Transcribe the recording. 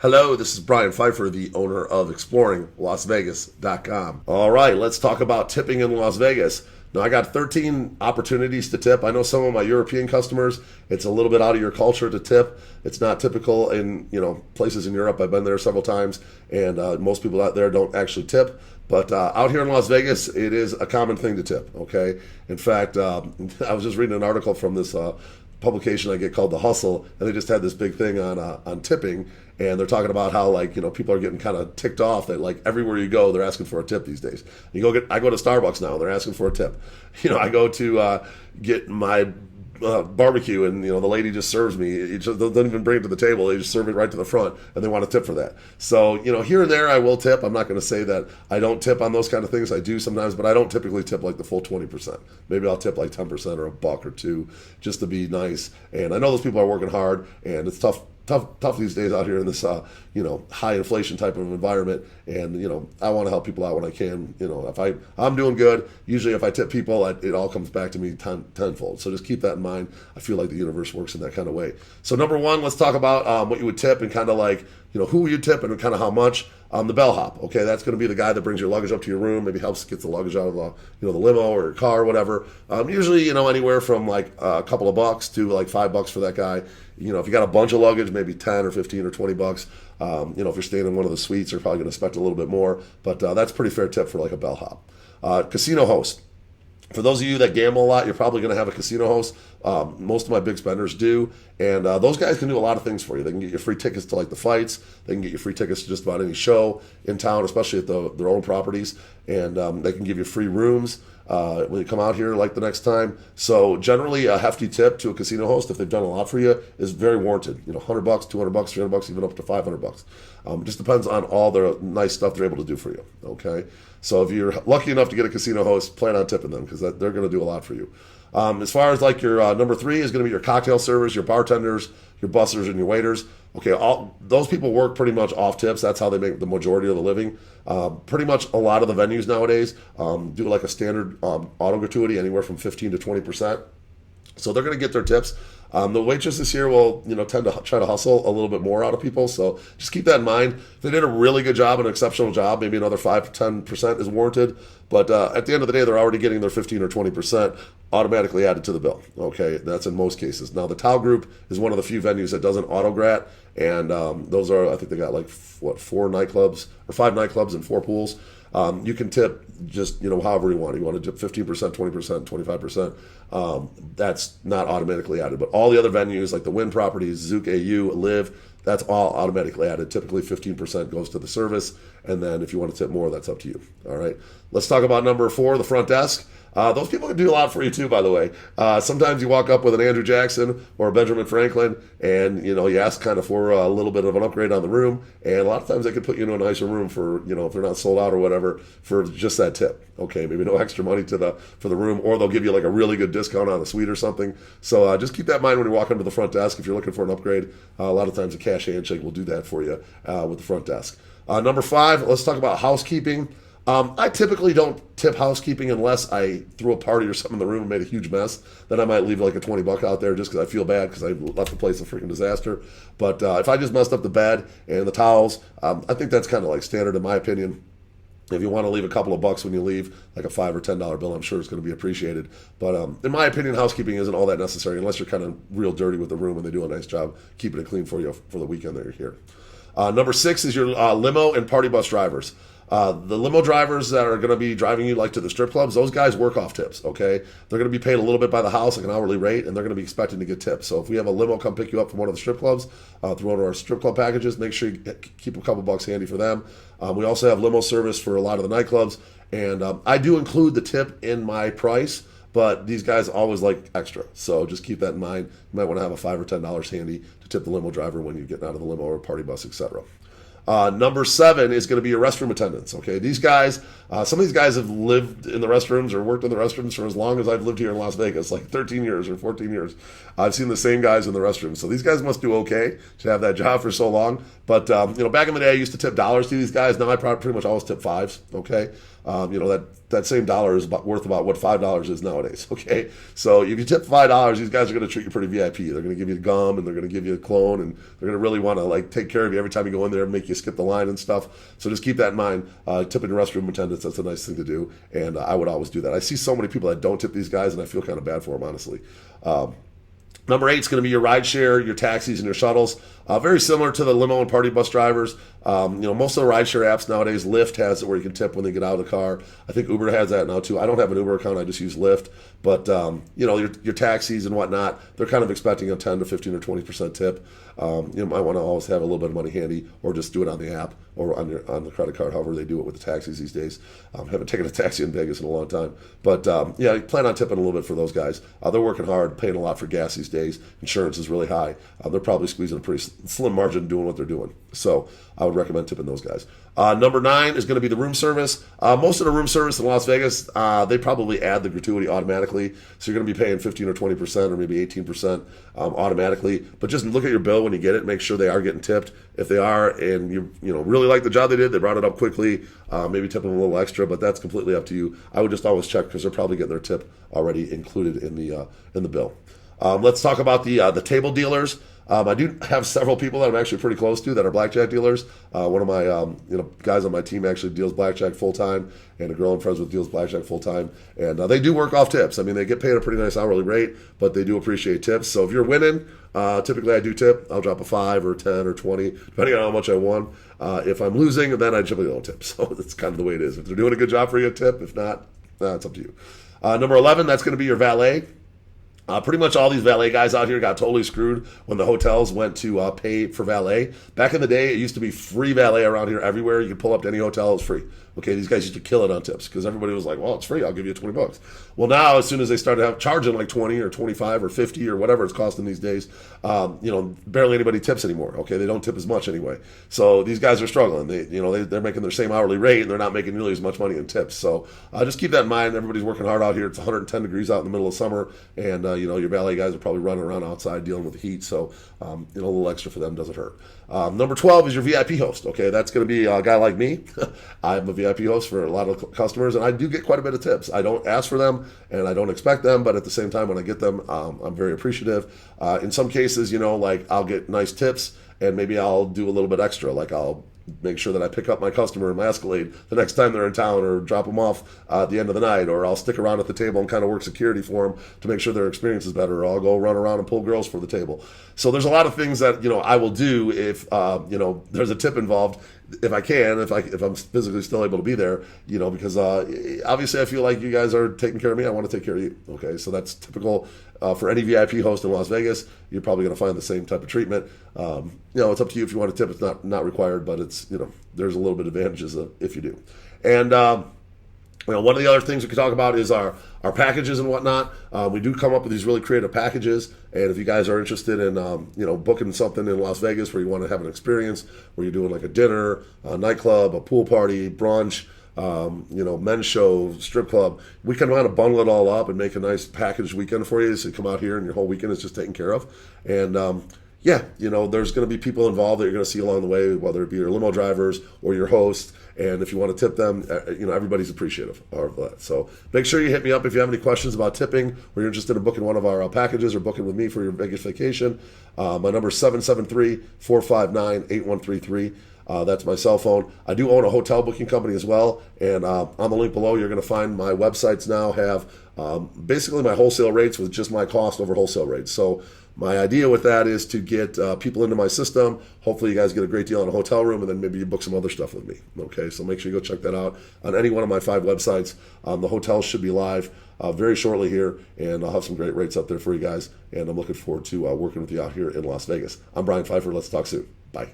Hello, this is Brian Pfeiffer, the owner of ExploringLasVegas.com. All right, let's talk about tipping in Las Vegas. Now, I got 13 opportunities to tip. I know some of my European customers, it's a little bit out of your culture to tip. It's not typical in places in Europe. I've been there several times, and most people out there don't actually tip. But out here in Las Vegas, it is a common thing to tip, okay? In fact, I was just reading an article from this publication I get called The Hustle, and they just had this big thing on tipping, and they're talking about how people are getting kind of ticked off that everywhere you go they're asking for a tip these days. I go to Starbucks now, they're asking for a tip. I go to get my barbecue, and the lady just serves me. It just doesn't even bring it to the table. They just serve it right to the front, and they want a tip for that. So here and there I will tip. I'm not going to say that I don't tip on those kind of things. I do sometimes, but I don't typically tip like the full 20%. Maybe I'll tip like 10% or a buck or two just to be nice. And I know those people are working hard, and it's tough these days out here in this high inflation type of environment, and I want to help people out when I can. If I'm doing good, usually if I tip people, it all comes back to me tenfold. So just keep that in mind. I feel like the universe works in that kind of way. So number one, let's talk about what you would tip and kind of who you tip and kind of how much. The bellhop, okay, that's going to be the guy that brings your luggage up to your room, maybe helps get the luggage out of the limo or your car or whatever. Usually anywhere from like a couple of bucks to like $5 for that guy. If you got a bunch of luggage, maybe 10 or 15 or 20 bucks. If you're staying in one of the suites, you're probably going to expect a little bit more, but that's a pretty fair tip for like a bellhop. Casino host. For those of you that gamble a lot, you're probably going to have a casino host. Most of my big spenders do, and those guys can do a lot of things for you. They can get you free tickets to the fights. They can get you free tickets to just about any show in town, especially at their own properties, and they can give you free rooms when you come out here the next time. So generally, a hefty tip to a casino host, if they've done a lot for you, is very warranted. $100, $200, $300, even up to $500. It just depends on all the nice stuff they're able to do for you. Okay, so if you're lucky enough to get a casino host, plan on tipping them because they're going to do a lot for you. As far as your number three is going to be your cocktail servers, your bartenders, your bussers, and your waiters. Okay, all those people work pretty much off tips. That's how they make the majority of the living. Pretty much a lot of the venues nowadays do like a standard auto gratuity, anywhere from 15 to 20%. So they're going to get their tips. The waitresses here will, tend to try to hustle a little bit more out of people. So just keep that in mind. If they did a really good job, an exceptional job, maybe another 5 to 10% is warranted. But at the end of the day, they're already getting their 15 or 20% automatically added to the bill. Okay, that's in most cases. Now, the Tao Group is one of the few venues that doesn't auto grat. And those are, I think they got 5 nightclubs and 4 pools. You can tip just, however you want. You want to tip 15%, 20%, 25%. That's not automatically added. But all the other venues, like the Wynn properties, Zouk AU, Live, that's all automatically added. Typically 15% goes to the service. And then if you want to tip more, that's up to you. All right. Let's talk about number 4, the front desk. Those people can do a lot for you too, by the way. Sometimes you walk up with an Andrew Jackson or a Benjamin Franklin, and you ask kind of for a little bit of an upgrade on the room, and a lot of times they can put you in a nicer room for if they're not sold out or whatever, for just that tip. Okay, maybe no extra money for the room, or they'll give you a really good discount on a suite or something. So just keep that in mind when you walk into the front desk. If you're looking for an upgrade, a lot of times a cash handshake will do that for you with the front desk. Number 5, let's talk about housekeeping. I typically don't tip housekeeping unless I threw a party or something in the room and made a huge mess. Then I might leave a $20 out there just because I feel bad because I left the place a freaking disaster. But if I just messed up the bed and the towels, I think that's kind of standard in my opinion. If you want to leave a couple of bucks when you leave, like a $5 or $10 bill, I'm sure it's going to be appreciated. But in my opinion, housekeeping isn't all that necessary unless you're kind of real dirty with the room and they do a nice job keeping it clean for you for the weekend that you're here. Number 6 is your limo and party bus drivers. The limo drivers that are going to be driving you to the strip clubs, those guys work off tips, okay? They're going to be paid a little bit by the house, like an hourly rate, and they're going to be expecting to get tips. So if we have a limo come pick you up from one of the strip clubs, through one of our strip club packages, make sure you keep a couple bucks handy for them. We also have limo service for a lot of the nightclubs, and I do include the tip in my price, but these guys always like extra. So just keep that in mind. You might want to have a $5 or $10 handy to tip the limo driver when you get out of the limo or party bus, etc. Number 7 is going to be your restroom attendants. Okay, these guys, some of these guys have lived in the restrooms or worked in the restrooms for as long as I've lived here in Las Vegas, 13 years or 14 years. I've seen the same guys in the restrooms. So these guys must do okay to have that job for so long. But back in the day, I used to tip dollars to these guys. Now I pretty much always tip 5s. Okay, that same dollar is worth about what $5 is nowadays. Okay, so if you tip $5, these guys are going to treat you pretty VIP. They're going to give you gum, and they're going to give you a clone, and they're going to really want to like take care of you every time you go in there and make you skip the line and stuff. So just keep that in mind. Tipping restroom attendants, that's a nice thing to do, and I would always do that. I see so many people that don't tip these guys, and I feel kind of bad for them, honestly. Number 8 is going to be your rideshare, your taxis, and your shuttles. Very similar to the limo and party bus drivers. Most of the rideshare apps nowadays, Lyft has it where you can tip when they get out of the car. I think Uber has that now too. I don't have an Uber account. I just use Lyft. But, your taxis and whatnot, they're kind of expecting a 10 to 15 or 20% tip. You might want to always have a little bit of money handy, or just do it on the app or on the credit card, however they do it with the taxis these days. Haven't taken a taxi in Vegas in a long time. But, plan on tipping a little bit for those guys. They're working hard, paying a lot for gas these days. Insurance is really high. They're probably squeezing a pretty slim margin doing what they're doing. So I would recommend tipping those guys. Number 9 is going to be the room service. Most of the room service in Las Vegas, they probably add the gratuity automatically. So you're going to be paying 15 or 20% or maybe 18% automatically. But just look at your bill when you get it. Make sure they are getting tipped. If they are, and you really like the job they did, they brought it up quickly, maybe tip them a little extra. But that's completely up to you. I would just always check because they're probably getting their tip already included in the bill. Let's talk about the table dealers. I do have several people that I'm actually pretty close to that are blackjack dealers. One of my guys on my team actually deals blackjack full time, and a girl I'm friends with deals blackjack full time. And they do work off tips. I mean, they get paid a pretty nice hourly rate, but they do appreciate tips. So if you're winning, typically I do tip. I'll drop a 5 or 10 or 20, depending on how much I won. If I'm losing, then I typically don't tip. So that's kind of the way it is. If they're doing a good job for you, tip. If not, it's up to you. Number 11, that's going to be your valet. Pretty much all these valet guys out here got totally screwed when the hotels went to pay for valet. Back in the day, it used to be free valet around here everywhere. You could pull up to any hotel, it was free. Okay, these guys used to kill it on tips because everybody was like, well, it's free, I'll give you $20. Well, now, as soon as they started charging like 20 or 25 or 50 or whatever it's costing these days, barely anybody tips anymore. Okay, they don't tip as much anyway. So these guys are struggling. They're making their same hourly rate, and they're not making nearly as much money in tips. So just keep that in mind. Everybody's working hard out here. It's 110 degrees out in the middle of summer, and your valet guys are probably running around outside dealing with the heat. So a little extra for them doesn't hurt. Number 12 is your VIP host. Okay, that's going to be a guy like me. I'm a VIP host for a lot of customers, and I do get quite a bit of tips. I don't ask for them, and I don't expect them, but at the same time, when I get them, I'm very appreciative. In some cases, I'll get nice tips, and maybe I'll do a little bit extra. Like I'll make sure that I pick up my customer in my Escalade the next time they're in town, or drop them off at the end of the night, or I'll stick around at the table and kind of work security for them to make sure their experience is better, or I'll go run around and pull girls for the table. So there's a lot of things that I will do if there's a tip involved, if I can, if I'm physically still able to be there, because obviously I feel like you guys are taking care of me. I want to take care of you. Okay, so that's typical for any VIP host in Las Vegas. You're probably going to find the same type of treatment. It's up to you if you want to tip. It's not required, but it's there's a little bit of advantages if you do. And one of the other things we can talk about is our packages and whatnot. We do come up with these really creative packages, and if you guys are interested in booking something in Las Vegas where you want to have an experience, where you're doing like a dinner, a nightclub, a pool party, brunch, men's show, strip club, we can kind of bundle it all up and make a nice package weekend for you. So you come out here and your whole weekend is just taken care of. And there's going to be people involved that you're going to see along the way, whether it be your limo drivers or your host. And if you want to tip them, everybody's appreciative of that. So make sure you hit me up if you have any questions about tipping, or you're interested in booking one of our packages or booking with me for your Vegas vacation. My number is 773-459-8133. That's my cell phone. I do own a hotel booking company as well, and on the link below, you're going to find my websites now have basically my wholesale rates with just my cost over wholesale rates. So my idea with that is to get people into my system. Hopefully you guys get a great deal on a hotel room, and then maybe you book some other stuff with me. Okay, so make sure you go check that out on any one of my 5 websites. The hotels should be live very shortly here, and I'll have some great rates up there for you guys, and I'm looking forward to working with you out here in Las Vegas. I'm Brian Pfeiffer. Let's talk soon. Bye.